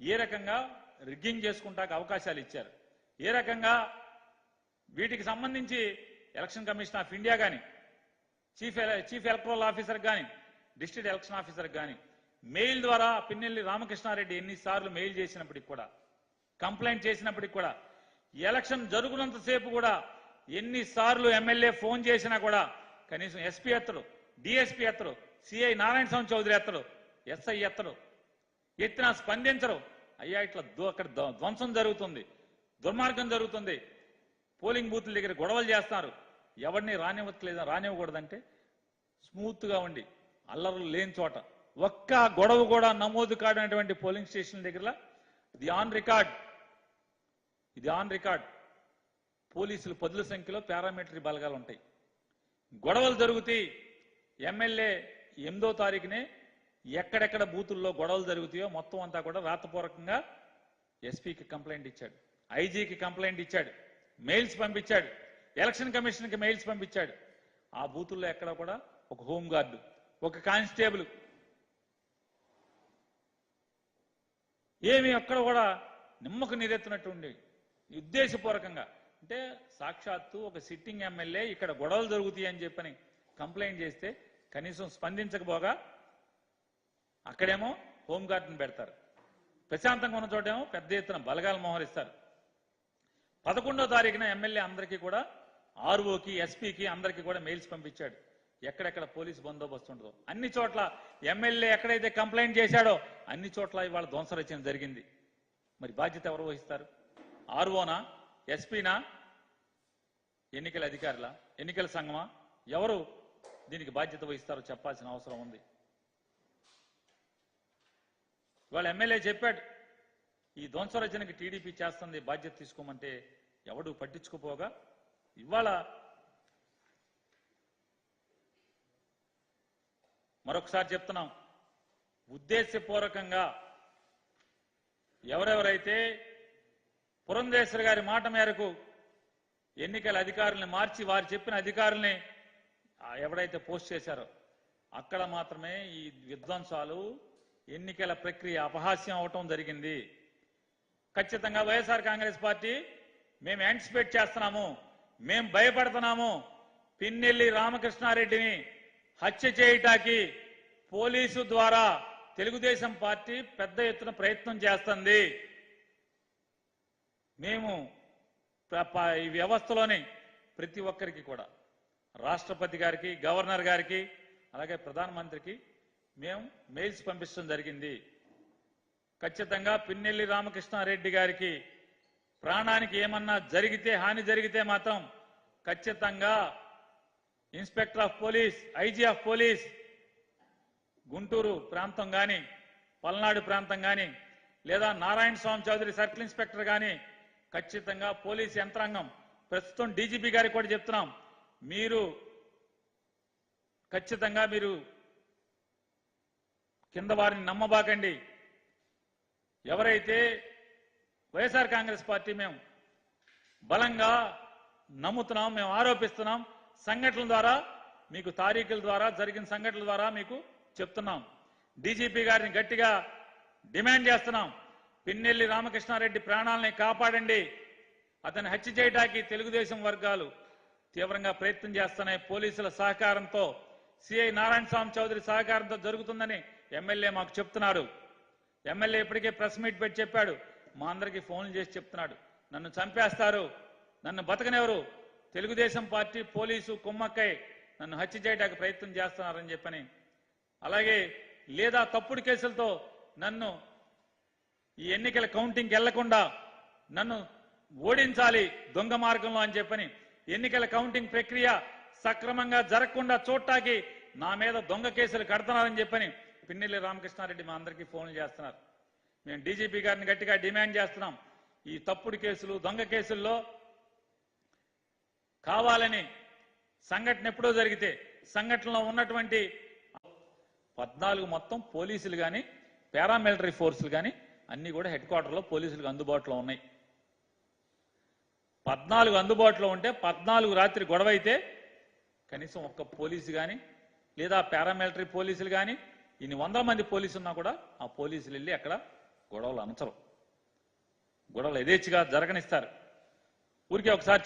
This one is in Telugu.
ఏ రకంగా రిగ్గింగ్ చేసుకుంటాక అవకాశాలు ఇచ్చారు, ఏ రకంగా వీటికి సంబంధించి ఎలక్షన్ కమిషన్ ఆఫ్ ఇండియా కానీ చీఫ్ ఎలక్టరల్ ఆఫీసర్ కానీ డిస్ట్రిక్ట్ ఎలక్షన్ ఆఫీసర్ కానీ మెయిల్ ద్వారా పిన్నెల్లి రామకృష్ణారెడ్డి ఎన్నిసార్లు మెయిల్ చేసినప్పటికి కూడా, కంప్లైంట్ చేసినప్పటికి కూడా, ఎలక్షన్ జరుగుతున్నంతసేపు కూడా ఎన్నిసార్లు ఎమ్మెల్యే ఫోన్ చేసినా కూడా కనీసం ఎస్పీ ఎత్తడు, డిఎస్పీ ఎత్తడు, సిఐ నారాయణ స్వామి చౌదరి ఎత్తడు, ఎస్ఐ ఎత్తడు, ఎత్తినా స్పందించరు. అయ్యా ఇట్లా అక్కడ ధ్వంసం జరుగుతుంది, దుర్మార్గం జరుగుతుంది, పోలింగ్ బూత్ల దగ్గర గొడవలు చేస్తున్నారు, ఎవరిని రానివ్వకూడదంటే స్మూత్గా ఉండి అల్లర్లు లేని చోట ఒక్క గొడవ కూడా నమోదు కాడినటువంటి పోలింగ్ స్టేషన్ దగ్గర ఇది ఆన్ రికార్డ్ పోలీసులు పదుల సంఖ్యలో పారామిలిటరీ బలగాలు ఉంటాయి. గొడవలు జరుగుతాయి. ఎమ్మెల్యే 8వ తారీఖునే ఎక్కడెక్కడ బూతుల్లో గొడవలు జరుగుతాయో మొత్తం అంతా కూడా రాతపూర్వకంగా ఎస్పీకి కంప్లైంట్ ఇచ్చాడు, ఐజీకి కంప్లైంట్ ఇచ్చాడు, మెయిల్స్ పంపించాడు, ఎలక్షన్ కమిషన్కి మెయిల్స్ పంపించాడు. ఆ బూతుల్లో ఎక్కడ కూడా ఒక హోంగార్డు, ఒక కానిస్టేబుల్ ఏమి అక్కడ కూడా నిమ్మకు నీరెత్తినట్టు ఉండి ఉద్దేశపూర్వకంగా, అంటే సాక్షాత్తు ఒక సిట్టింగ్ ఎమ్మెల్యే ఇక్కడ గొడవలు జరుగుతాయి అని చెప్పని కంప్లైంట్ చేస్తే కనీసం స్పందించకపోగా అక్కడేమో హోంగార్డుని పెడతారు, ప్రశాంతంగా ఉన్న చోటేమో పెద్ద ఎత్తున బలగాలు మోహరిస్తారు. 11వ తారీఖున ఎమ్మెల్యే అందరికీ కూడా ఆర్ఓకి ఎస్పీకి అందరికీ కూడా మెయిల్స్ పంపించాడు, ఎక్కడెక్కడ పోలీసు బందోబస్తు ఉండదో అన్ని చోట్ల ఎమ్మెల్యే ఎక్కడైతే కంప్లైంట్ చేశాడో అన్ని చోట్ల ఇవాళ ధ్వంసరచన జరిగింది. మరి బాధ్యత ఎవరు వహిస్తారు? ఆర్ఓనా, ఎస్పీనా, ఎన్నికల అధికారులా, ఎన్నికల సంఘమా? ఎవరు దీనికి బాధ్యత వహిస్తారో చెప్పాల్సిన అవసరం ఉంది. ఇవాళ ఎమ్మెల్యే చెప్పాడు, ఈ ధ్వంసరచనకి టీడీపీ చేస్తుంది, బాధ్యత తీసుకోమంటే ఎవడు పట్టించుకోపోగా ఇవాళ మరొకసారి చెప్తున్నాం, ఉద్దేశపూర్వకంగా ఎవరెవరైతే పురంధేశ్వరి గారి మాట మేరకు ఎన్నికల అధికారుల్ని మార్చి వారు చెప్పిన అధికారుల్ని ఎవరైతే పోస్ట్ చేశారో అక్కడ మాత్రమే ఈ విధ్వంసాలు, ఎన్నికల ప్రక్రియ అపహాస్యం అవటం జరిగింది. ఖచ్చితంగా వైఎస్ఆర్ కాంగ్రెస్ పార్టీ మేము యాంటిసిపేట్ చేస్తున్నాము, మేము భయపడుతున్నాము. పిన్నెల్లి రామకృష్ణారెడ్డిని హత్య చేయటానికి పోలీసు ద్వారా తెలుగుదేశం పార్టీ పెద్ద ఎత్తున ప్రయత్నం చేస్తుంది. మేము ఈ వ్యవస్థలోని ప్రతి ఒక్కరికి కూడా, రాష్ట్రపతి గారికి, గవర్నర్ గారికి, అలాగే ప్రధానమంత్రికి మేము మెయిల్స్ పంపించడం జరిగింది. ఖచ్చితంగా పిన్నెల్లి రామకృష్ణారెడ్డి గారికి ప్రాణానికి ఏమన్నా జరిగితే, హాని జరిగితే మాత్రం ఖచ్చితంగా inspector of police, IG of police Guntur ప్రాంతం కానీ, పల్నాడు ప్రాంతం కానీ, లేదా నారాయణ స్వామి చౌదరి సర్కిల్ ఇన్స్పెక్టర్ కానీ ఖచ్చితంగా పోలీస్ యంత్రాంగం, ప్రస్తుతం డీజీపీ గారికి కూడా చెప్తున్నాం, మీరు ఖచ్చితంగా మీరు కింద వారిని నమ్మబాకండి. ఎవరైతే వైఎస్ఆర్ కాంగ్రెస్ పార్టీ మేము బలంగా నమ్ముతున్నాం, మేము ఆరోపిస్తున్నాం, సంఘటనల ద్వారా మీకు తారీఖుల ద్వారా జరిగిన సంఘటనల ద్వారా మీకు చెప్తున్నాం. డీజీపీ గారిని గట్టిగా డిమాండ్ చేస్తున్నాం, పిన్నెల్లి రామకృష్ణారెడ్డి ప్రాణాలని కాపాడండి. అతన్ని హత్య చేయడానికి తెలుగుదేశం వర్గాలు తీవ్రంగా ప్రయత్నం చేస్తున్నాయి. పోలీసుల సహకారంతో, సిఐ నారాయణ స్వామి చౌదరి సహకారంతో జరుగుతుందని ఎమ్మెల్యే మాకు చెప్తున్నాడు. ఎమ్మెల్యే ఇప్పటికే ప్రెస్ మీట్ పెట్టి చెప్పాడు, మా అందరికీ ఫోన్లు చేసి చెప్తున్నాడు, నన్ను చంపేస్తారు, నన్ను బతకనెవరు, తెలుగుదేశం పార్టీ పోలీసు కుమ్మక్కై నన్ను హత్య చేయడానికి ప్రయత్నం చేస్తున్నారని చెప్పని, అలాగే లేదా తప్పుడు కేసులతో నన్ను ఈ ఎన్నికల కౌంటింగ్కి వెళ్లకుండా నన్ను ఓడించాలి దొంగ మార్గంలో అని చెప్పని, ఎన్నికల కౌంటింగ్ ప్రక్రియ సక్రమంగా జరగకుండా చూడటానికి నా మీద దొంగ కేసులు కడుతున్నారని చెప్పని పిన్నెల్లి రామకృష్ణారెడ్డి మా అందరికీ ఫోన్లు చేస్తున్నారు. మేము డీజీపీ గారిని గట్టిగా డిమాండ్ చేస్తున్నాం, ఈ తప్పుడు కేసులు, దొంగ కేసుల్లో కావాలని సంఘటన ఎప్పుడో జరిగితే సంఘటనలో ఉన్నటువంటి 14 మొత్తం పోలీసులు కానీ, పారామిలిటరీ ఫోర్సులు కానీ అన్ని కూడా హెడ్ క్వార్టర్లో పోలీసులకు అందుబాటులో ఉన్నాయి. 14 అందుబాటులో ఉంటే 14 రాత్రి గొడవ అయితే కనీసం ఒక్క పోలీసు కానీ లేదా పారామిలిటరీ పోలీసులు కానీ ఇన్ని 100 మంది పోలీసులు ఉన్నా కూడా ఆ పోలీసులు వెళ్ళి అక్కడ గొడవలు అనచరు, గొడవలు యథేచ్ఛగా జరగనిస్తారు. ఊరికే ఒకసారి